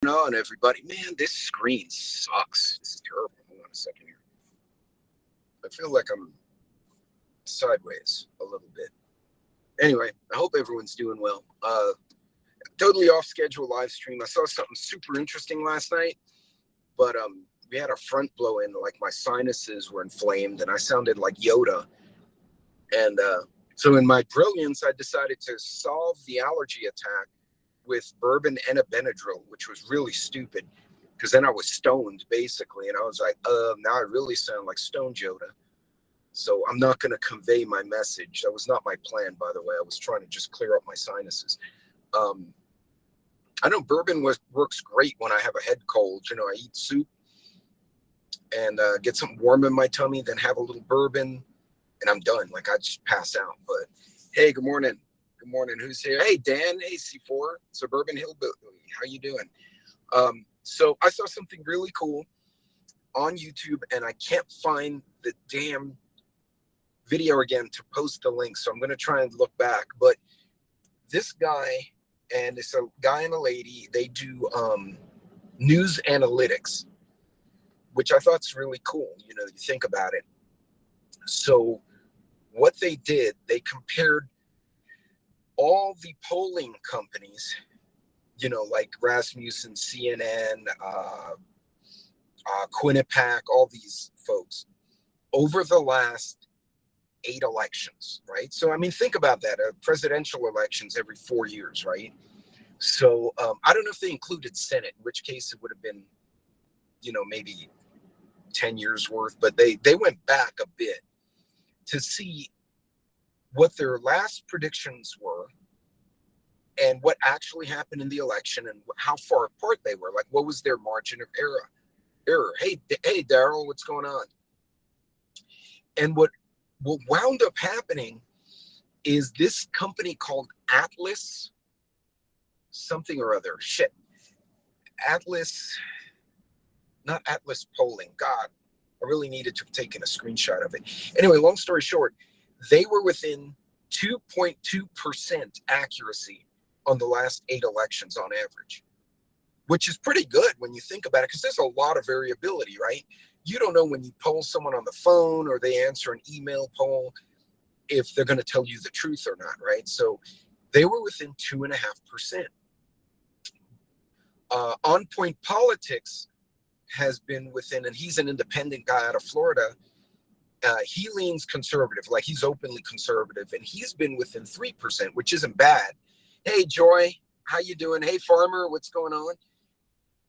on, everybody? Man, this screen sucks. This is terrible. Hold on a second here. I feel like I'm sideways a little bit. Anyway, I hope everyone's doing well. Totally off schedule live stream. I saw something super interesting last night, but we had a front blow in, like my sinuses were inflamed and I sounded like Yoda. And so in my brilliance, I decided to solve the allergy attack with bourbon and a Benadryl, which was really stupid because then I was stoned basically. And I was like, now I really sound like Stone Yoda. So I'm not going to convey my message. That was not my plan, by the way. I was trying to just clear up my sinuses. I know bourbon works great when I have a head cold. You know, I eat soup and get something warm in my tummy, then have a little bourbon, and I'm done. Like, I just pass out. But hey, good morning. Good morning. Who's here? Hey, Dan. Hey, C4. Suburban Hillbilly. How you doing? So I saw something really cool on YouTube, and I can't find the damn video again to post the link. So I'm going to try and look back. But this guy, and it's a guy and a lady, they do news analytics, which I thought is really cool. You know, you think about it. So what they did, they compared all the polling companies, you know, like Rasmussen, CNN, Quinnipiac, all these folks over the last 8 elections, right? So, I mean, think about that. Presidential elections every 4 years, right? So I don't know if they included Senate, in which case it would have been, you know, maybe 10 years worth, but they went back a bit to see what their last predictions were and what actually happened in the election and how far apart they were. Like, what was their margin of error? Hey, Daryl, what's going on? And what wound up happening is this company called Atlas something or other. Not Atlas Polling. God, I really needed to have taken a screenshot of it. Anyway, long story short, they were within 2.2% accuracy on the last 8 elections on average, which is pretty good when you think about it, because there's a lot of variability, right? You don't know when you poll someone on the phone or they answer an email poll if they're going to tell you the truth or not, right? So they were within 2.5%. On Point Politics has been within, and he's an independent guy out of Florida. He leans conservative, like he's openly conservative, and he's been within 3%, which isn't bad. Hey, Joy, how you doing? Hey, Farmer, what's going on?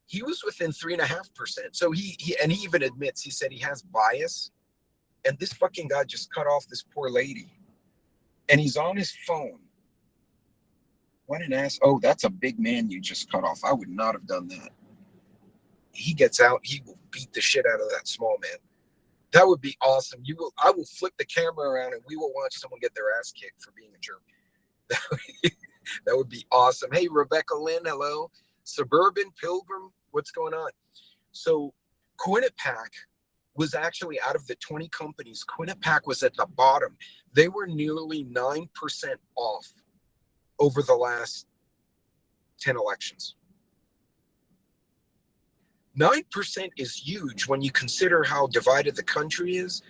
He was within 3.5%. So he even admits, he said he has bias. And this fucking guy just cut off this poor lady. And he's on his phone. What an ass. Oh, that's a big man you just cut off. I would not have done that. He gets out, he will beat the shit out of that small man. That would be awesome. I will flip the camera around and we will watch someone get their ass kicked for being a jerk. That would be awesome. Hey, Rebecca Lynn, hello. Suburban Pilgrim, what's going on? So Quinnipiac was actually, out of the 20 companies, Quinnipiac was at the bottom. They were nearly 9% off over the last 10 elections. 9% is huge when you consider how divided the country is.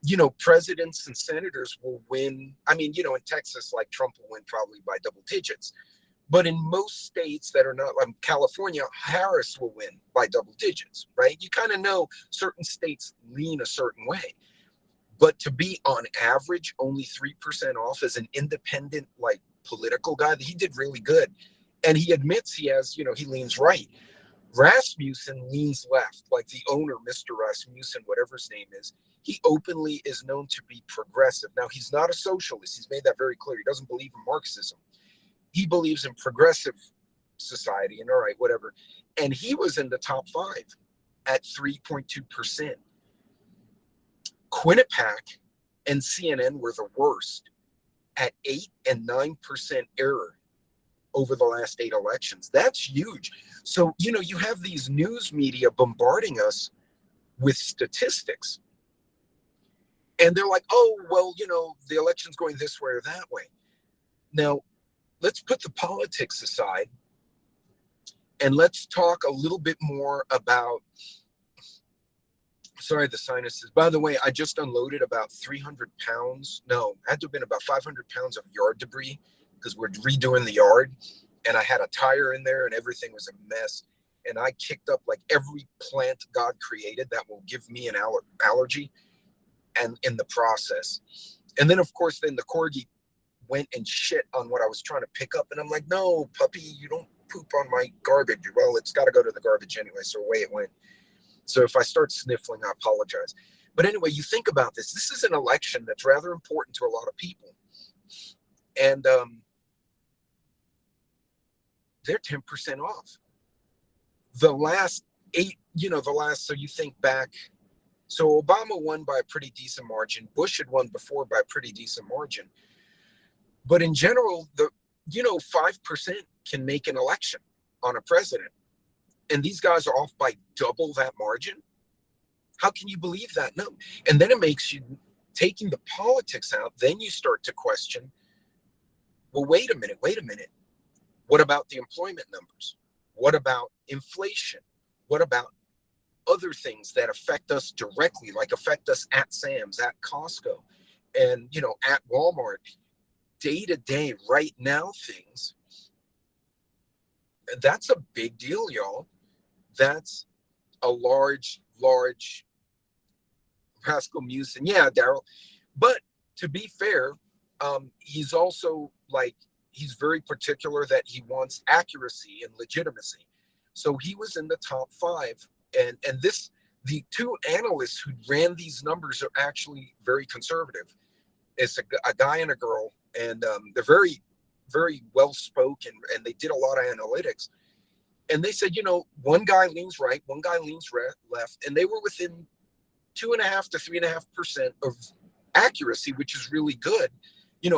You know, presidents and senators will win. I mean, you know, in Texas, like Trump will win probably by double digits. But in most states that are not like California, Harris will win by double digits, right? You kind of know certain states lean a certain way. But to be on average only 3% off as an independent, like, political guy, he did really good. And he admits he has, you know, he leans right. Rasmussen leans left, like the owner, Mr. Rasmussen, whatever his name is. He openly is known to be progressive. Now, he's not a socialist. He's made that very clear. He doesn't believe in Marxism. He believes in progressive society and all right, whatever. And he was in the top 5 at 3.2%. Quinnipiac and CNN were the worst at 8 and 9% error over the last 8 elections. That's huge. So, you know, you have these news media bombarding us with statistics. And they're like, oh, well, you know, the election's going this way or that way. Now, let's put the politics aside And let's talk a little bit more about, sorry, the sinuses. By the way, I just unloaded about 300 pounds. No, had to have been about 500 pounds of yard debris because we're redoing the yard. And I had a tire in there and everything was a mess. And I kicked up like every plant God created that will give me an allergy, and in the process. And then, of course, then the corgi went and shit on what I was trying to pick up. And I'm like, no, puppy, you don't poop on my garbage. Well, it's got to go to the garbage anyway. So away it went. So if I start sniffling, I apologize. But anyway, you think about this. This is an election that's rather important to a lot of people. And they're 10% off. The last 8, so you think back. So Obama won by a pretty decent margin. Bush had won before by a pretty decent margin. But in general, 5% can make an election on a president. And these guys are off by double that margin. How can you believe that? No. And then it makes you, taking the politics out, then you start to question, well, wait a minute. What about the employment numbers? What about inflation? What about other things that affect us directly, like affect us at Sam's, at Costco, and, at Walmart, day-to-day, right now things? That's a big deal, y'all. That's a large Rascal-Musin. Yeah, Daryl. But to be fair, he's also he's very particular that he wants accuracy and legitimacy. So he was in the top 5. And the 2 analysts who ran these numbers are actually very conservative. It's a guy and a girl, and they're very, very well spoken, and they did a lot of analytics. And they said, one guy leans right, one guy leans left, and they were within 2.5 to 3.5% of accuracy, which is really good.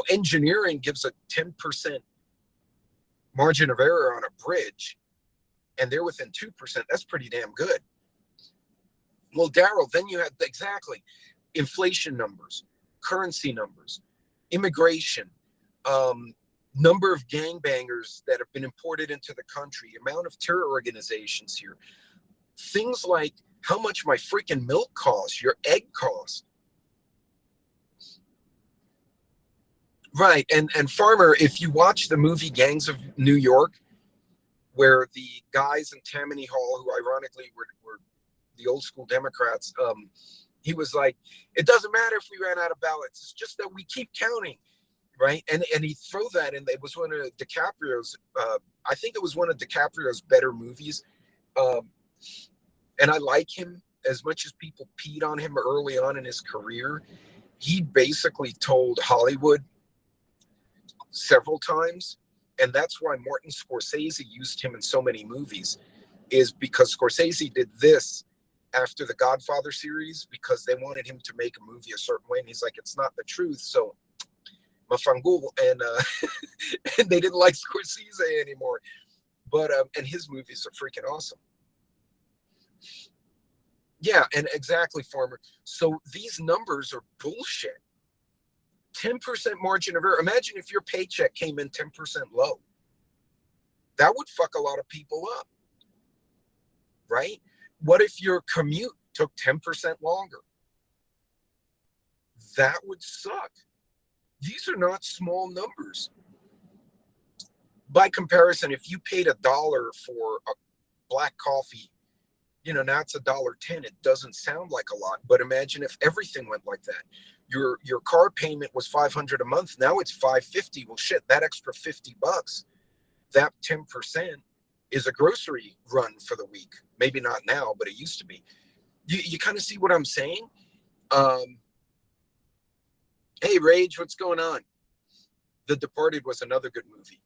Engineering gives a 10% margin of error on a bridge, and they're within 2%. That's pretty damn good. Well, Daryl, then you have exactly inflation numbers, currency numbers, immigration, number of gangbangers that have been imported into the country, amount of terror organizations here, things like how much my freaking milk costs, your egg costs. Right. And Farmer, if you watch the movie Gangs of New York, where the guys in Tammany Hall, who ironically were the old school Democrats, he was like, it doesn't matter if we ran out of ballots. It's just that we keep counting. Right. And he threw that in. It was one of DiCaprio's, I think it was one of DiCaprio's better movies. And I like him as much as people peed on him early on in his career. He basically told Hollywood several times. And that's why Martin Scorsese used him in so many movies, is because Scorsese did this after the Godfather series because they wanted him to make a movie a certain way. And he's like, it's not the truth. So Mafangul, and and they didn't like Scorsese anymore. But and his movies are freaking awesome. Yeah, and exactly, Farmer. So these numbers are bullshit. 10% margin of error. Imagine if your paycheck came in 10% low. That would fuck a lot of people up. Right? What if your commute took 10% longer? That would suck. These are not small numbers. By comparison, if you paid $1 for a black coffee, now it's $1.10. It doesn't sound like a lot, but imagine if everything went like that. Your car payment was $500 a month. Now it's $550. Well, shit, that extra $50, that 10% is a grocery run for the week. Maybe not now, but it used to be. You kind of see what I'm saying? Hey, Rage, what's going on? The Departed was another good movie.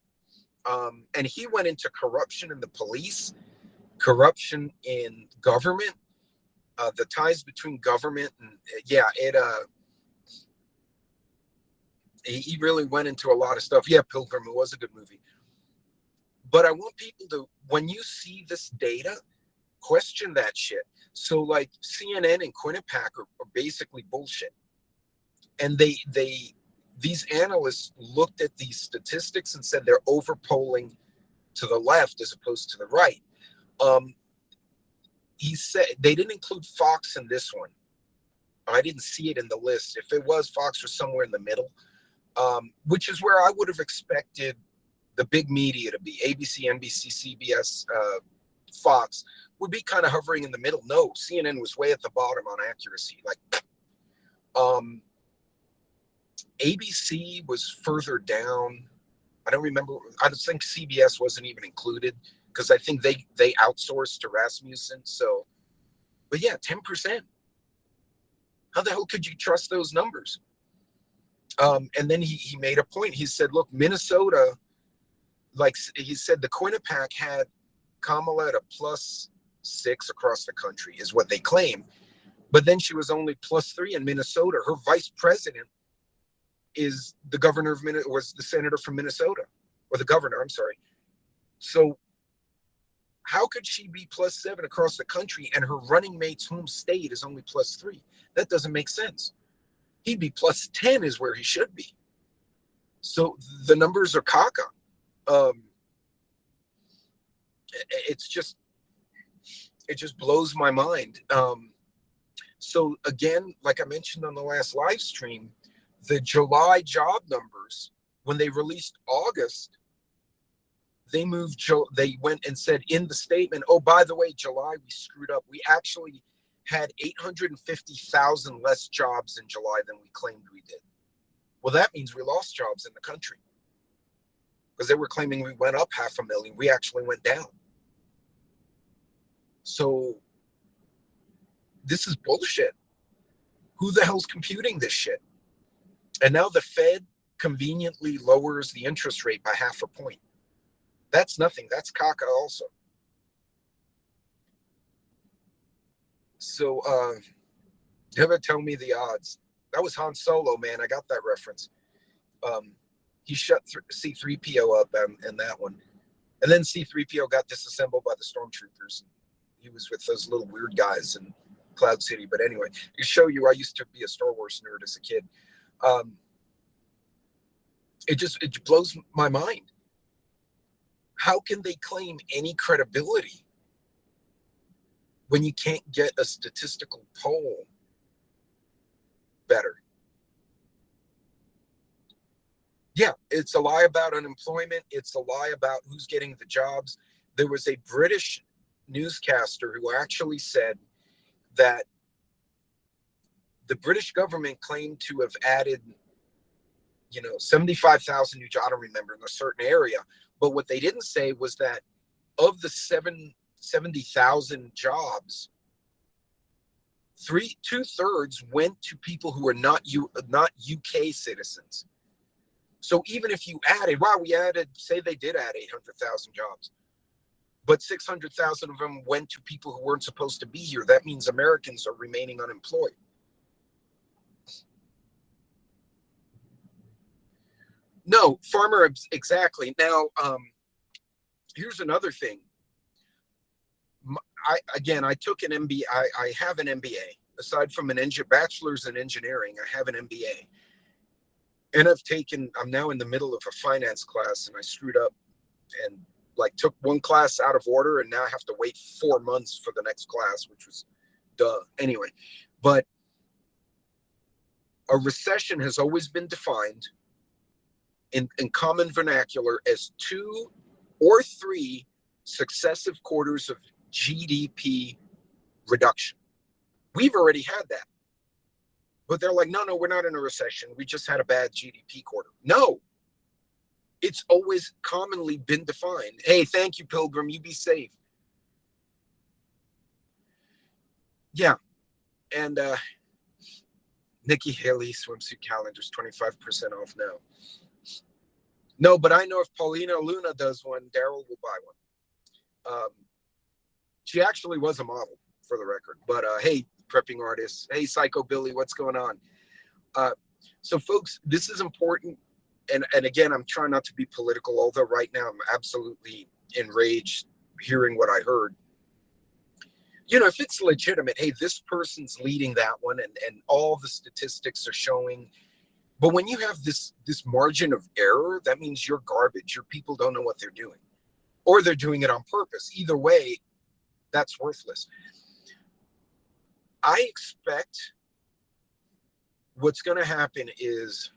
And he went into corruption in the police, corruption in government, the ties between government and he really went into a lot of stuff. Yeah, Pilgrim, it was a good movie. But I want people to, when you see this data, question that shit. So like CNN and Quinnipiac are basically bullshit. And these analysts looked at these statistics and said they're over polling to the left as opposed to the right. Um, he said they didn't include Fox in this one. I didn't see it in the list. If it was, Fox was somewhere in the middle, which is where I would have expected the big media to be. ABC, NBC, CBS, Fox would be kind of hovering in the middle. No, CNN was way at the bottom on accuracy. Like, ABC was further down. I don't remember. I don't think CBS wasn't even included because I think they outsourced to Rasmussen. So, but yeah, 10%. How the hell could you trust those numbers? And then he made a point. He said, look, Minnesota, like he said, the Quinnipiac had Kamala at a +6 across the country is what they claim. But then she was only +3 in Minnesota. Her vice president is the governor of Minnesota, was the senator from Minnesota, or the governor, I'm sorry. So how could she be +7 across the country and her running mate's home state is only +3? That doesn't make sense. He'd be +10 is where he should be. So the numbers are caca. It just blows my mind. So again, like I mentioned on the last live stream, the July job numbers, when they released August, they went and said in the statement, oh, by the way, July, we screwed up. We actually had 850,000 less jobs in July than we claimed we did. Well, that means we lost jobs in the country because they were claiming we went up 500,000. We actually went down. So this is bullshit. Who the hell's computing this shit? And now the Fed conveniently lowers the interest rate by 0.5 point. That's nothing. That's caca also. So, never tell me the odds. That was Han Solo, man. I got that reference. He shut C-3PO up in that one. And then C-3PO got disassembled by the stormtroopers. He was with those little weird guys in Cloud City. But anyway, to show you, I used to be a Star Wars nerd as a kid. It blows my mind. How can they claim any credibility when you can't get a statistical poll better? Yeah, it's a lie about unemployment. It's a lie about who's getting the jobs. There was a British newscaster who actually said that the British government claimed to have added, 75,000 new jobs. I don't remember, in a certain area. But what they didn't say was that of the 70,000 jobs, 2/3 went to people who are not UK citizens. So even if you added, say they did add 800,000 jobs, but 600,000 of them went to people who weren't supposed to be here. That means Americans are remaining unemployed. No, farmer, exactly. Now, here's another thing. I took an MBA. I have an MBA. Aside from a bachelor's in engineering, I have an MBA. And I'm now in the middle of a finance class, and I screwed up and took one class out of order, and now I have to wait 4 months for the next class, which was duh. Anyway, but a recession has always been defined in common vernacular as 2 or 3 successive quarters of GDP reduction. We've already had that. But they're like, no, we're not in a recession. We just had a bad GDP quarter. No. It's always commonly been defined. Hey, thank you, Pilgrim. You be safe. Yeah. And Nikki Haley swimsuit calendars, 25% off now. No, but I know if Paulina Luna does one, Daryl will buy one. She actually was a model, for the record. But hey, prepping artists. Hey, Psycho Billy, what's going on? So, folks, this is important. And again, I'm trying not to be political, although right now I'm absolutely enraged hearing what I heard. If it's legitimate, hey, this person's leading that one, and all the statistics are showing. But when you have this margin of error, that means you're garbage. Your people don't know what they're doing, or they're doing it on purpose. Either way, that's worthless. I expect what's going to happen is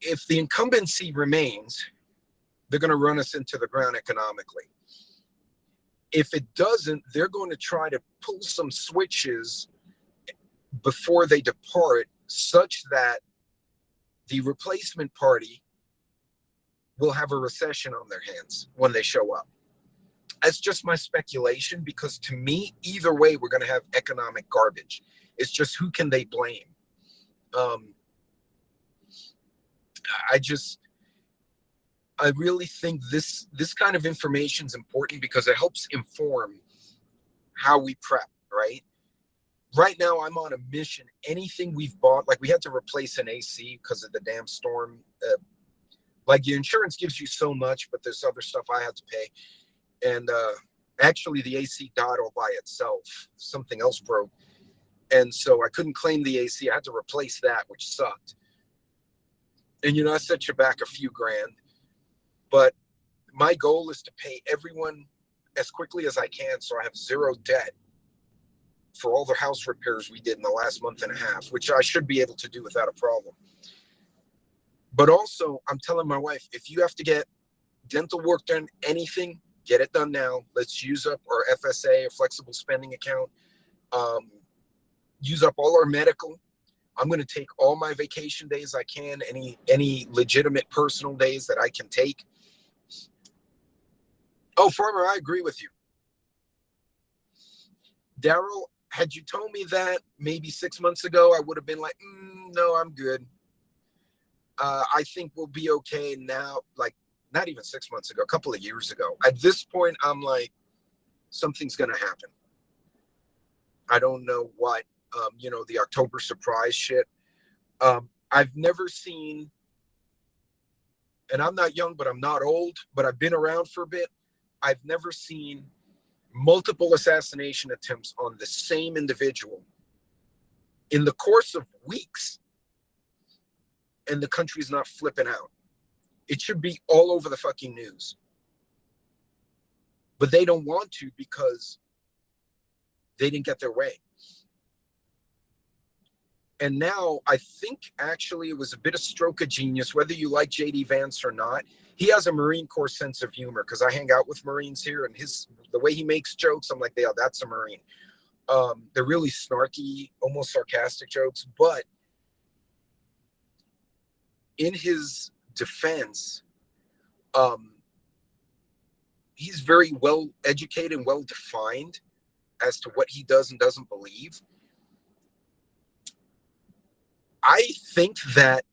if the incumbency remains, they're going to run us into the ground economically. If it doesn't, they're going to try to pull some switches before they depart such that the replacement party will have a recession on their hands when they show up. That's just my speculation, because to me, either way, we're going to have economic garbage. It's just who can they blame? I really think this kind of information is important because it helps inform how we prep, right? Right now, I'm on a mission. Anything we've bought, like we had to replace an AC because of the damn storm. Like your insurance gives you so much, but there's other stuff I had to pay. And actually, the AC died all by itself. Something else broke. And so I couldn't claim the AC. I had to replace that, which sucked. And, I set you back a few grand. But my goal is to pay everyone as quickly as I can so I have zero debt for all the house repairs we did in the last month and a half, which I should be able to do without a problem. But also, I'm telling my wife, if you have to get dental work done, anything, get it done now. Let's use up our FSA, a flexible spending account. Use up all our medical. I'm going to take all my vacation days I can, any legitimate personal days that I can take. Oh, Farmer, I agree with you. Daryl, had you told me that maybe 6 months ago, I would have been like, no, I'm good. I think we'll be okay now. Like, not even 6 months ago, a couple of years ago. At this point, I'm like, something's going to happen. I don't know what, the October surprise shit. I've never seen, and I'm not young, but I'm not old, but I've been around for a bit. I've never seen multiple assassination attempts on the same individual in the course of weeks, and the country's not flipping out. It should be all over the fucking news. But they don't want to because they didn't get their way. And now I think actually it was a bit of stroke of genius, whether you like J.D. Vance or not. He has a Marine Corps sense of humor because I hang out with Marines here, and the way he makes jokes, I'm like, yeah, that's a Marine. They're really snarky, almost sarcastic jokes. But in his defense, he's very well educated and well defined as to what he does and doesn't believe. I think that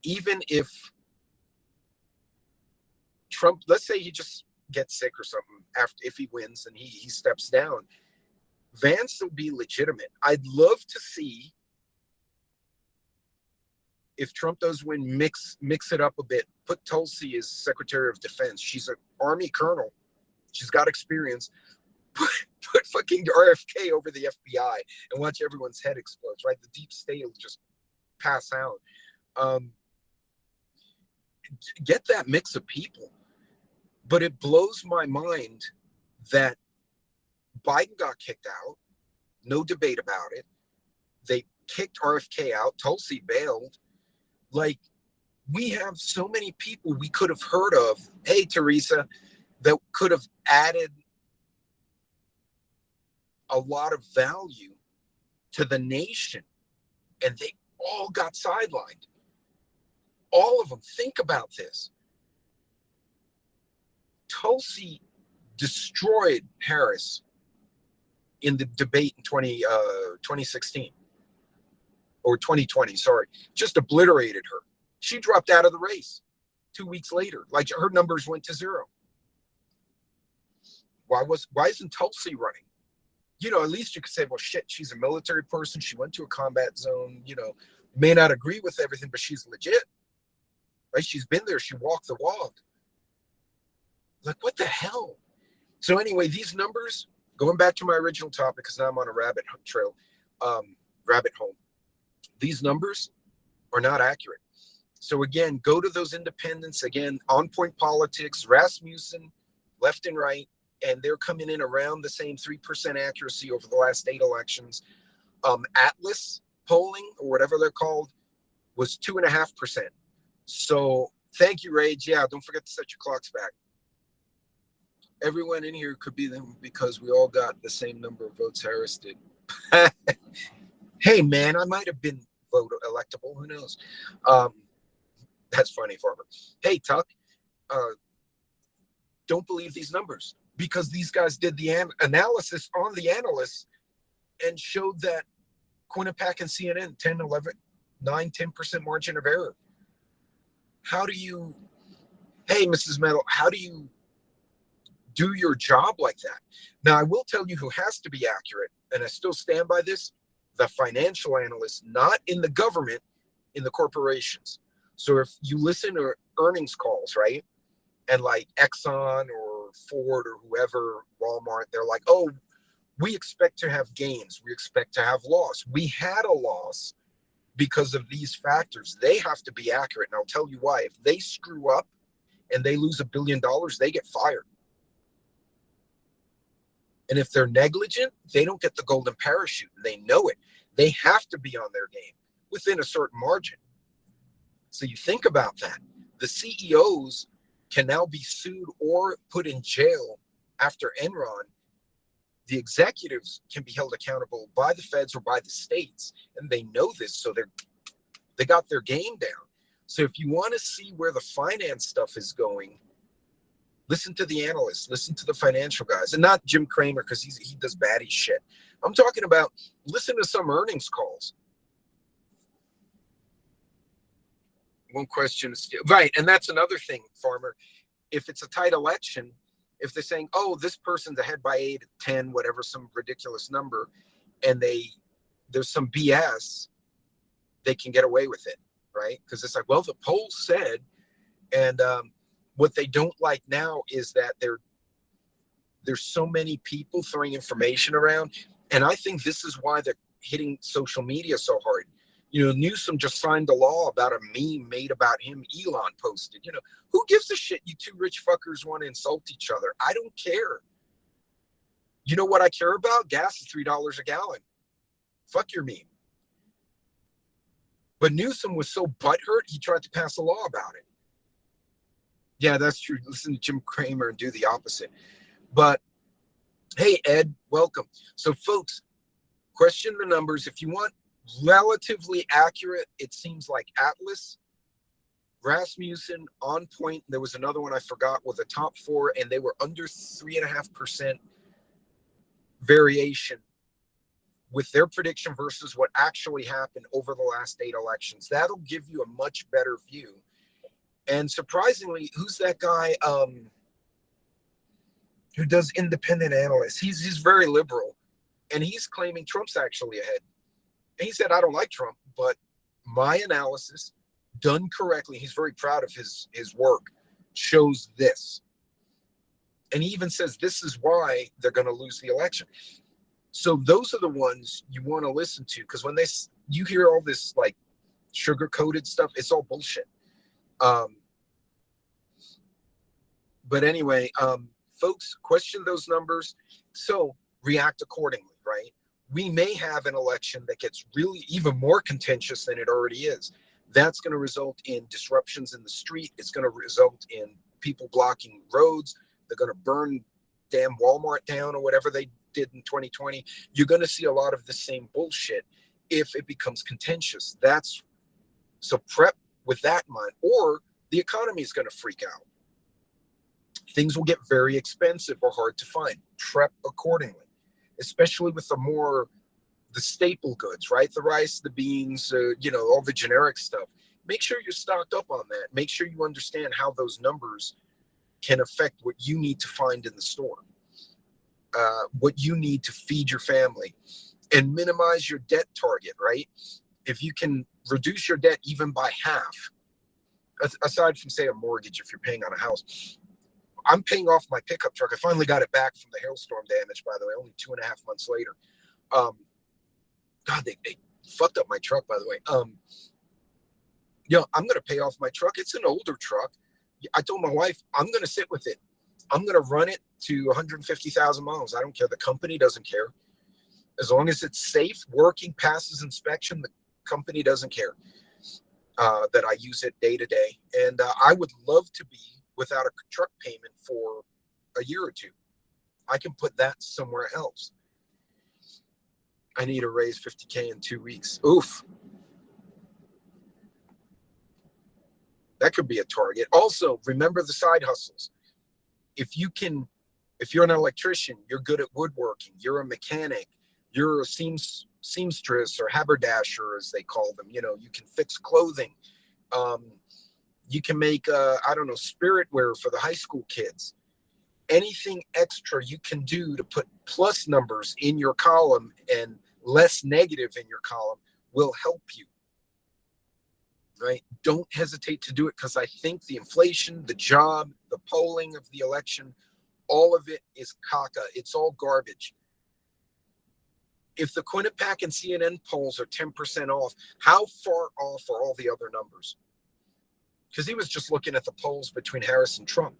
even if Trump, let's say he just gets sick or something if he wins and he steps down, Vance will be legitimate. I'd love to see if Trump does win, mix it up a bit. Put Tulsi as Secretary of Defense. She's an Army colonel. She's got experience. Put fucking RFK over the FBI and watch everyone's head explode, right? The deep state will just pass out. Get that mix of people. But it blows my mind that Biden got kicked out. No debate about it. They kicked RFK out. Tulsi bailed. Like, we have so many people we could have heard of, hey, Teresa, that could have added a lot of value to the nation. And they all got sidelined. All of them. Think about this. Tulsi destroyed Harris in the debate in 2016 or 2020, sorry, just obliterated her. She dropped out of the race 2 weeks later. Like, her numbers went to zero. Why isn't Tulsi running? At least you could say, well, shit, she's a military person. She went to a combat zone, may not agree with everything, but she's legit, right? She's been there. She walked the walk. Like, what the hell? So anyway, these numbers, going back to my original topic, because now I'm on a rabbit hole. These numbers are not accurate. So again, go to those independents. Again, On Point Politics, Rasmussen, left and right. and they're coming in around the same 3% accuracy over the last 8 elections. Atlas polling, or whatever they're called, was 2.5%. So thank you, Rage. Yeah, don't forget to set your clocks back. Everyone in here could be them because we all got the same number of votes Harris did. Hey, man, I might have been vote electable. Who knows? That's funny, Farmer. Hey, Tuck, don't believe these numbers because these guys did the analysis on the analysts and showed that Quinnipiac and CNN, 10, 11, 9, 10% margin of error. How do you, hey, Mrs. Metal, how do you do your job like that? Now, I will tell you who has to be accurate, and I still stand by this, the financial analysts, not in the government, in the corporations. So if you listen to earnings calls, right, and like Exxon or Ford or whoever, Walmart, they're like, oh, we expect to have gains. We expect to have loss. We had a loss because of these factors. They have to be accurate. And I'll tell you why. If they screw up and they lose $1 billion, they get fired. And if they're negligent, they don't get the golden parachute. And they know it. They have to be on their game within a certain margin. So you think about that. The CEOs can now be sued or put in jail after Enron. The executives can be held accountable by the feds or by the states, and they know this, so they got their game down. So if you want to see where the finance stuff is going, listen to the analysts, listen to the financial guys, and not Jim Cramer because he does baddie shit. I'm talking about listen to some earnings calls. One question is right, and that's another thing, Farmer. If it's a tight election, if they're saying, oh, this person's ahead by 8, 10, whatever, some ridiculous number, and there's some BS, they can get away with it, right? Because it's like, well, the poll said, and what they don't like now is that there's so many people throwing information around, and I think this is why they're hitting social media so hard. You know, Newsom just signed a law about a meme made about him. Elon posted, you know, who gives a shit? You two rich fuckers want to insult each other. I don't care. You know what I care about? Gas is $3 a gallon. Fuck your meme. But Newsom was so butthurt, he tried to pass a law about it. Yeah, that's true. Listen to Jim Cramer and do the opposite. But hey, Ed, welcome. So folks, question the numbers. If you want relatively accurate, it seems like Atlas, Rasmussen, On Point. There was another one I forgot with the top 4, and they were under 3.5% variation with their prediction versus what actually happened over the last 8 elections. That'll give you a much better view. And surprisingly, who's that guy who does independent analysts? He's very liberal, and he's claiming Trump's actually ahead. And he said, I don't like Trump, but my analysis done correctly, he's very proud of his work, shows this. And he even says this is why they're going to lose the election. So those are the ones you want to listen to, because when you hear all this like sugar-coated stuff, it's all bullshit. But anyway, folks, question those numbers. So react accordingly, right? We may have an election that gets really even more contentious than it already is. That's going to result in disruptions in the street. It's going to result in people blocking roads. They're going to burn damn Walmart down or whatever they did in 2020. You're going to see a lot of the same bullshit if it becomes contentious. So prep with that in mind, or the economy is going to freak out. Things will get very expensive or hard to find. Prep accordingly. Especially with the staple goods, right? The rice, the beans, all the generic stuff. Make sure you're stocked up on that. Make sure you understand how those numbers can affect what you need to find in the store, what you need to feed your family, and minimize your debt target, right? If you can reduce your debt even by half, aside from, say, a mortgage if you're paying on a house. I'm paying off my pickup truck. I finally got it back from the hailstorm damage, by the way, only 2.5 months later. God, they fucked up my truck, by the way. I'm going to pay off my truck. It's an older truck. I told my wife, I'm going to sit with it. I'm going to run it to 150,000 miles. I don't care. The company doesn't care. As long as it's safe, working, passes inspection, the company doesn't care that I use it day to day. And I would love to be without a truck payment for a year or two. I can put that somewhere else. I need to raise 50K in 2 weeks. Oof. That could be a target. Also, remember the side hustles. If you're an electrician, you're good at woodworking, you're a mechanic, you're a seamstress or haberdasher, as they call them. You know, you can fix clothing. You can make, I don't know, spirit wear for the high school kids. Anything extra you can do to put plus numbers in your column and less negative in your column will help you. Right? Don't hesitate to do it, because I think the inflation, the job, the polling of the election, all of it is caca. It's all garbage. If the Quinnipiac and CNN polls are 10% off, how far off are all the other numbers? Because he was just looking at the polls between Harris and Trump.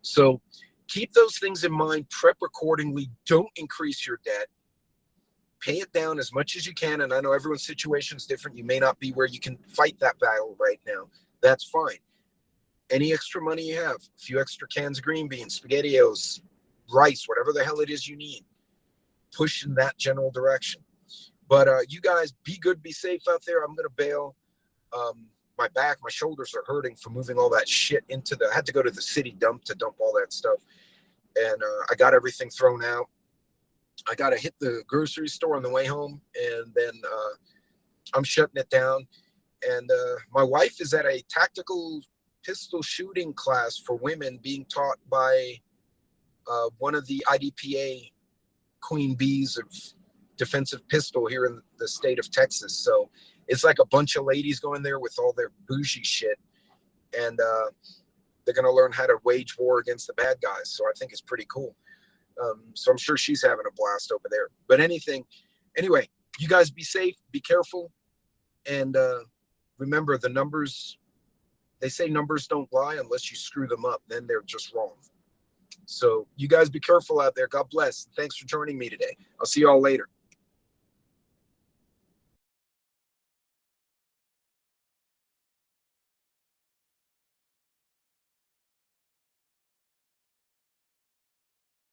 So keep those things in mind. Prep accordingly. Don't increase your debt. Pay it down as much as you can. And I know everyone's situation is different. You may not be where you can fight that battle right now. That's fine. Any extra money you have, a few extra cans of green beans, SpaghettiOs, rice, whatever the hell it is you need, push in that general direction. But you guys be good, be safe out there. I'm going to bail. My back, my shoulders are hurting from moving all that shit into I had to go to the city dump to dump all that stuff. And I got everything thrown out. I got to hit the grocery store on the way home, and then I'm shutting it down. And my wife is at a tactical pistol shooting class for women being taught by one of the IDPA queen bees of defensive pistol here in the state of Texas. So it's like a bunch of ladies going there with all their bougie shit. And they're going to learn how to wage war against the bad guys. So I think it's pretty cool. So I'm sure she's having a blast over there. But anyway, you guys be safe, be careful. And remember, the numbers, they say numbers don't lie unless you screw them up. Then they're just wrong. So you guys be careful out there. God bless. Thanks for joining me today. I'll see you all later.